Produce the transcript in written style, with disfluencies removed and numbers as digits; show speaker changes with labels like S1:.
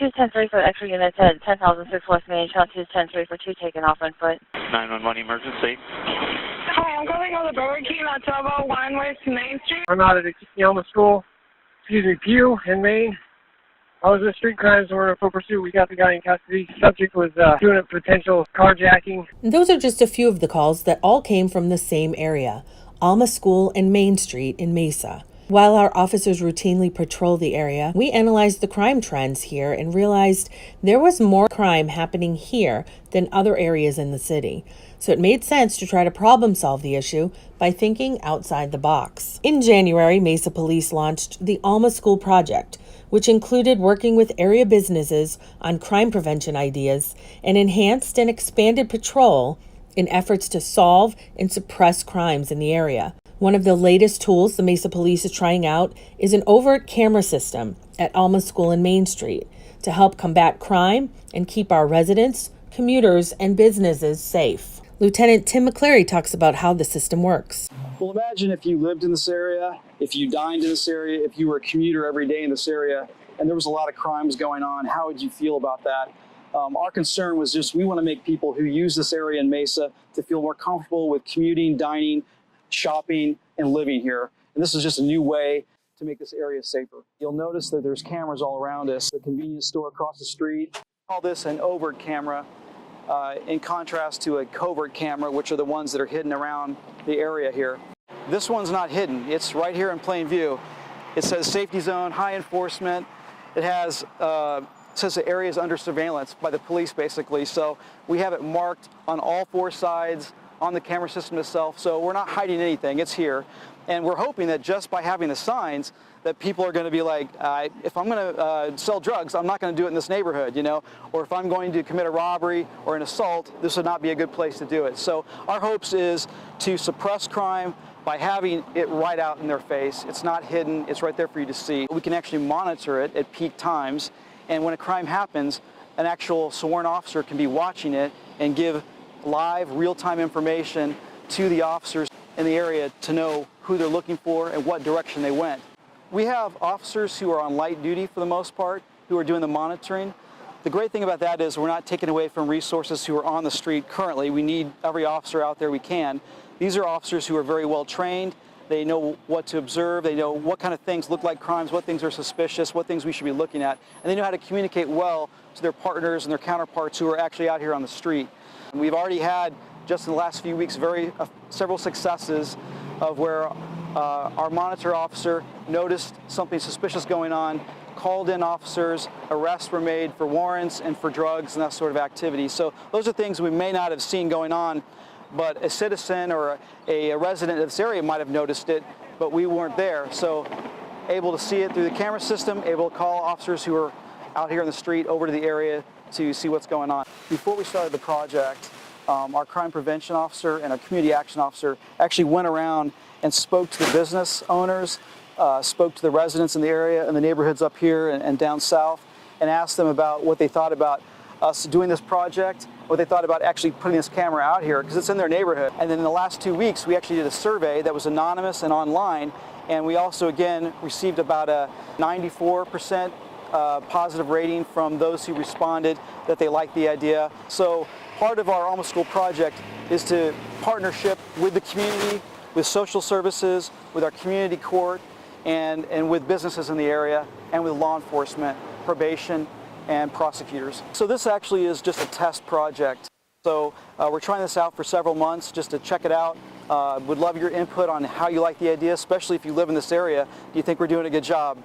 S1: 210-3 for extra units at 10,006 West Main, channel 210-3 for 2 taken off on foot.
S2: 911 emergency.
S3: Hi, I'm calling on the Burger King at 1201 West Main Street.
S4: I'm out at the Alma school, Pew in Maine. I was in street crimes and we're in full pursuit. We got the guy in custody. Subject was doing a potential carjacking.
S5: And those are just a few of the calls that all came from the same area, Alma School and Main Street in Mesa. While our officers routinely patrol the area, we analyzed the crime trends here and realized there was more crime happening here than other areas in the city. So it made sense to try to problem solve the issue by thinking outside the box. In January, Mesa Police launched the Alma School Project, which included working with area businesses on crime prevention ideas and enhanced and expanded patrol in efforts to solve and suppress crimes in the area. One of the latest tools the Mesa Police is trying out is an OVERT camera system at Alma School and Main Street to help combat crime and keep our residents, commuters, and businesses safe. Lieutenant Tim McCleary talks about how the system works.
S6: Well, imagine if you lived in this area, if you dined in this area, if you were a commuter every day in this area, and there was a lot of crimes going on, how would you feel about that? Our concern was just we want to make people who use this area in Mesa to feel more comfortable with commuting, dining, shopping, and living here. And this is just a new way to make this area safer. You'll notice that there's cameras all around us. The convenience store across the street. Call this an overt camera in contrast to a covert camera, which are the ones that are hidden around the area here. This one's not hidden. It's right here in plain view. It says safety zone, high enforcement. It has says the area is under surveillance by the police, basically. So we have it marked on all four sides on the camera system itself. So we're not hiding anything. It's here. And we're hoping that just by having the signs that people are going to be like, if I'm going to sell drugs, I'm not going to do it in this neighborhood, you know, or if I'm going to commit a robbery or an assault, this would not be a good place to do it. So our hopes is to suppress crime by having it right out in their face. It's not hidden. It's right there for you to see. We can actually monitor it at peak times. And when a crime happens, an actual sworn officer can be watching it and give live, real-time information to the officers in the area to know who they're looking for and what direction they went. We have officers who are on light duty for the most part, who are doing the monitoring. The great thing about that is we're not taking away from resources who are on the street currently. We need every officer out there we can. These are officers who are very well trained. They know what to observe. They know what kind of things look like crimes, what things are suspicious, what things we should be looking at. And they know how to communicate well to their partners and their counterparts who are actually out here on the street. And we've already had, just in the last few weeks, several successes of where our monitor officer noticed something suspicious going on, called in officers, arrests were made for warrants and for drugs and that sort of activity. So those are things we may not have seen going on, but a citizen or a resident of this area might have noticed it, but we weren't there. So able to see it through the camera system, able to call officers who are out here in the street over to the area to see what's going on. Before we started the project, our crime prevention officer and our community action officer actually went around and spoke to the business owners, spoke to the residents in the area and the neighborhoods up here and down south, and asked them about what they thought about us doing this project, what they thought about actually putting this camera out here, because it's in their neighborhood. And then in the last 2 weeks, we actually did a survey that was anonymous and online, and we also, again, received about a 94% positive rating from those who responded that they liked the idea. So part of our Alma School project is to partnership with the community, with social services, with our community court, and with businesses in the area, and with law enforcement, probation, and prosecutors. So this actually is just a test project. So we're trying this out for several months just to check it out. Would love your input on how you like the idea, especially if you live in this area. Do you think we're doing a good job?